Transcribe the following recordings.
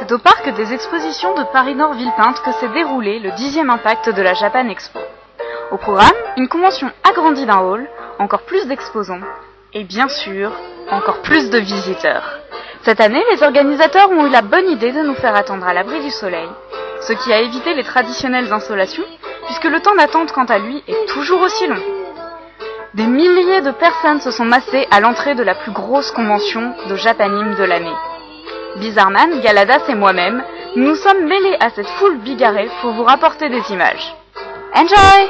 C'est au parc des expositions de Paris-Nord-Villepinte que s'est déroulé le 10e Impact de la Japan Expo. Au programme, une convention agrandie d'un hall, encore plus d'exposants, et bien sûr, encore plus de visiteurs. Cette année, les organisateurs ont eu la bonne idée de nous faire attendre à l'abri du soleil, ce qui a évité les traditionnelles insolations, puisque le temps d'attente, quant à lui, est toujours aussi long. Des milliers de personnes se sont massées à l'entrée de la plus grosse convention de Japanime de l'année. Bizarman, Galadas et moi-même, nous sommes mêlés à cette foule bigarrée pour vous rapporter des images. Enjoy!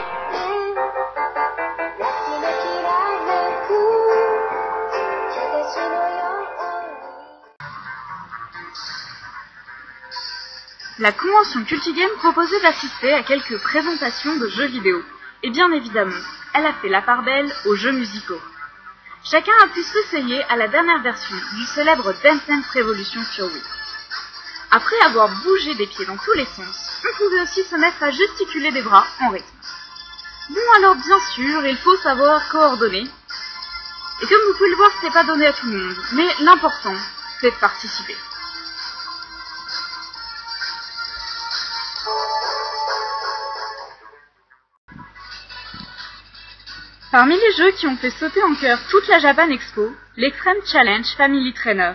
La convention Cultigame proposait d'assister à quelques présentations de jeux vidéo. Et bien évidemment, elle a fait la part belle aux jeux musicaux. Chacun a pu s'essayer à la dernière version du célèbre Dance Dance Revolution sur Wii. Après avoir bougé des pieds dans tous les sens, on pouvait aussi se mettre à gesticuler des bras en rythme. Bon alors bien sûr, il faut savoir coordonner. Et comme vous pouvez le voir, ce n'est pas donné à tout le monde, mais l'important, c'est de participer. Parmi les jeux qui ont fait sauter en chœur toute la Japan Expo, l'Extreme Challenge Family Trainer,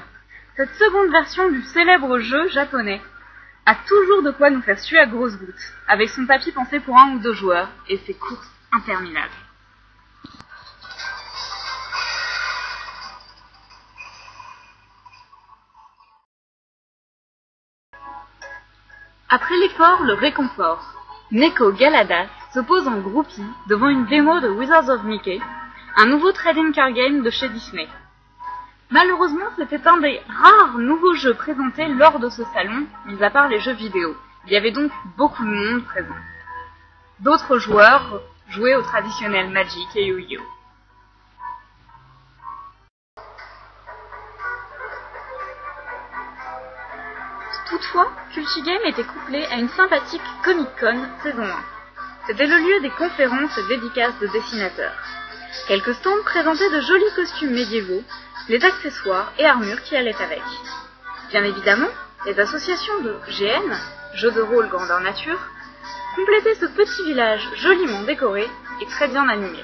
cette seconde version du célèbre jeu japonais, a toujours de quoi nous faire suer à grosses gouttes, avec son tapis pensé pour 1 ou 2 joueurs et ses courses interminables. Après l'effort, le réconfort. Neko Galadas se pose en groupie devant une démo de Wizards of Mickey, un nouveau trading card game de chez Disney. Malheureusement, c'était un des rares nouveaux jeux présentés lors de ce salon, mis à part les jeux vidéo. Il y avait donc beaucoup de monde présent. D'autres joueurs jouaient au traditionnel Magic et Yu-Gi-Oh! Toutefois, Cultigame était couplé à une sympathique Comic-Con saison 1. C'était le lieu des conférences et dédicaces de dessinateurs. Quelques stands présentaient de jolis costumes médiévaux, les accessoires et armures qui allaient avec. Bien évidemment, les associations de GN, Jeux de rôle grandeur nature, complétaient ce petit village joliment décoré et très bien animé.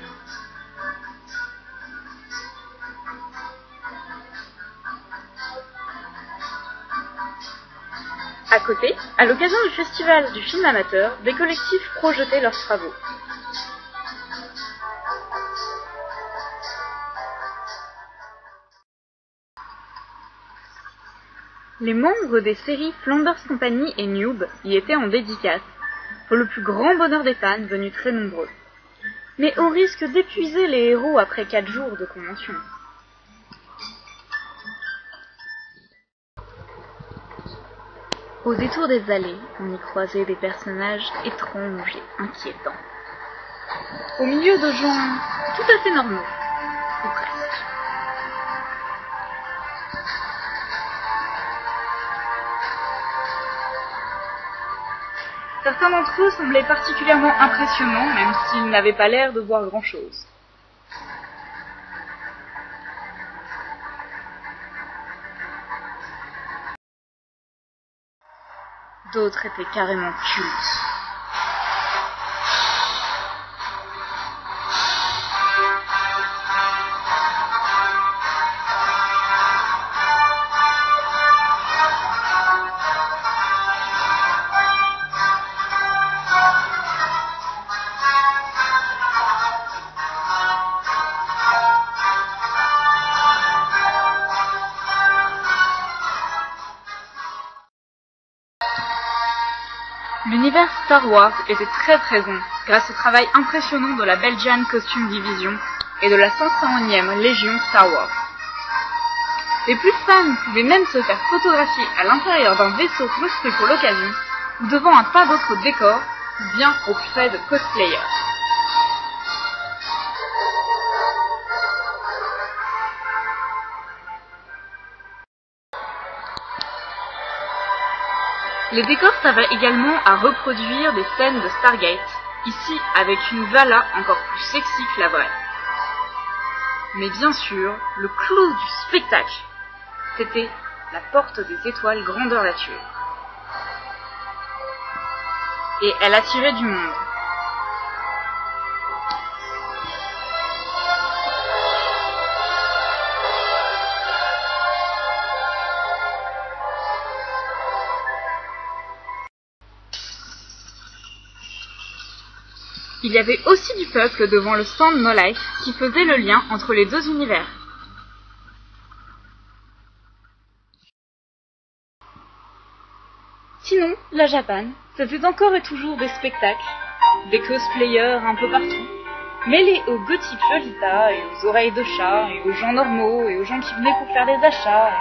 À côté, à l'occasion du festival du film amateur, des collectifs projetaient leurs travaux. Les membres des séries Flanders Company et Noob y étaient en dédicace, pour le plus grand bonheur des fans venus très nombreux. Mais au risque d'épuiser les héros après 4 jours de convention. Au détour des allées, on y croisait des personnages étranges et inquiétants. Au milieu de gens tout à fait normaux, ou presque. Certains d'entre eux semblaient particulièrement impressionnants, même s'ils n'avaient pas l'air de voir grand-chose. D'autres étaient carrément cultes. L'univers Star Wars était très présent grâce au travail impressionnant de la Belgian Costume Division et de la 501e Légion Star Wars. Les plus fans pouvaient même se faire photographier à l'intérieur d'un vaisseau construit pour l'occasion ou devant un tas d'autres décors ou bien auprès de cosplayers. Les décors servaient également à reproduire des scènes de Stargate, ici avec une Vala encore plus sexy que la vraie. Mais bien sûr, le clou du spectacle, c'était la porte des étoiles grandeur nature. et elle attirait du monde. Il y avait aussi du peuple devant le stand No Life qui faisait le lien entre les deux univers. Sinon, la Japan, faisait encore et toujours des spectacles, des cosplayers un peu partout, mêlés aux gothiques Lolita et aux oreilles de chat et aux gens normaux et aux gens qui venaient pour faire des achats.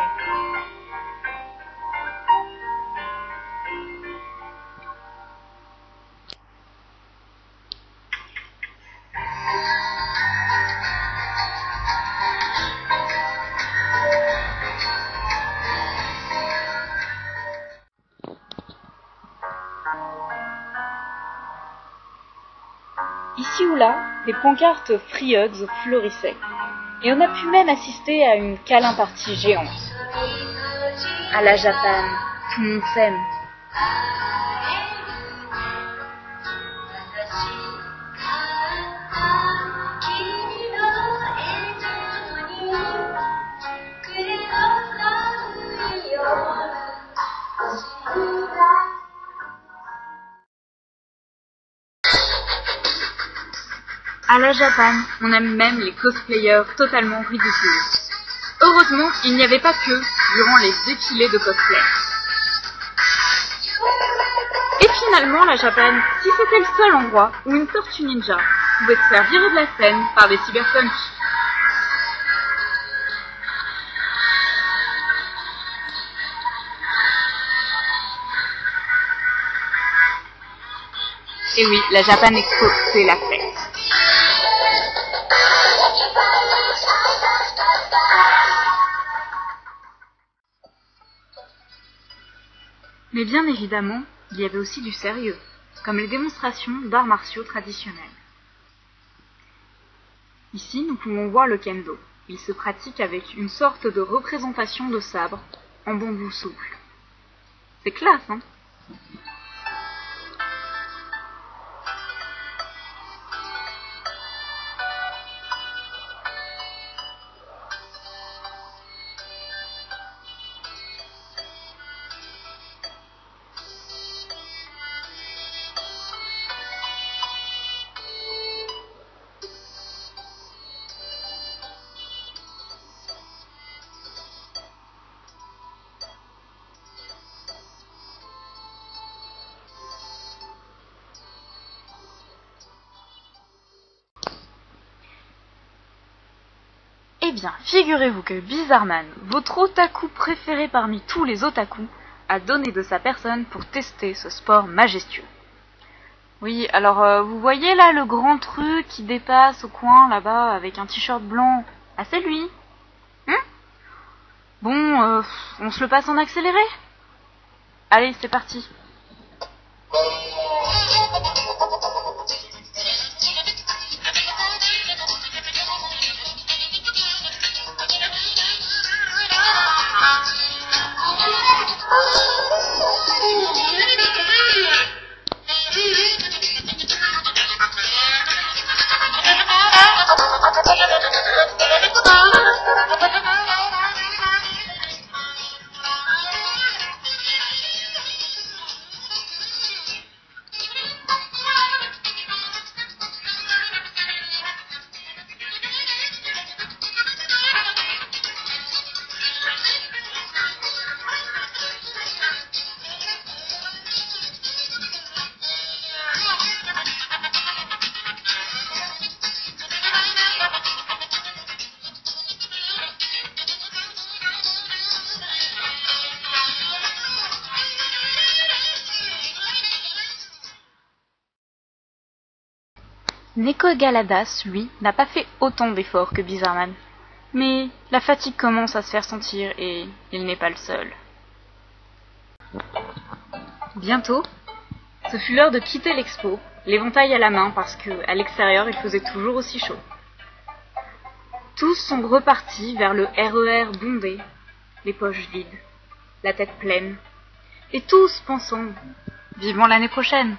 Ici ou là, des pancartes Free Hugs fleurissaient, et on a pu même assister à une câlin partie géante. À la Japan, tout le monde s'aime. À la Japan, on aime même les cosplayers totalement ridicules. Heureusement, il n'y avait pas que durant les défilés de cosplay. Et finalement, la Japan, si c'était le seul endroit où une tortue ninja pouvait se faire virer de la scène par des cyberpunks. Et oui, la Japan Expo, c'est la fête. Mais bien évidemment, il y avait aussi du sérieux, comme les démonstrations d'arts martiaux traditionnels. Ici, nous pouvons voir le kendo. Il se pratique avec une sorte de représentation de sabre en bambou souple. C'est classe, hein ? Eh bien, figurez-vous que Bizarman, votre otaku préféré parmi tous les otaku, a donné de sa personne pour tester ce sport majestueux. Oui, alors vous voyez là le grand truc qui dépasse au coin là-bas avec un t-shirt blanc. Ah, c'est lui. Bon, on se le passe en accéléré ? Allez, c'est parti. Neko Galadas, lui, n'a pas fait autant d'efforts que Bizarman. Mais la fatigue commence à se faire sentir et il n'est pas le seul. Bientôt, ce fut l'heure de quitter l'expo, l'éventail à la main parce qu'à l'extérieur il faisait toujours aussi chaud. Tous sont repartis vers le RER bondé, les poches vides, la tête pleine, et tous pensant « Vivement l'année prochaine !»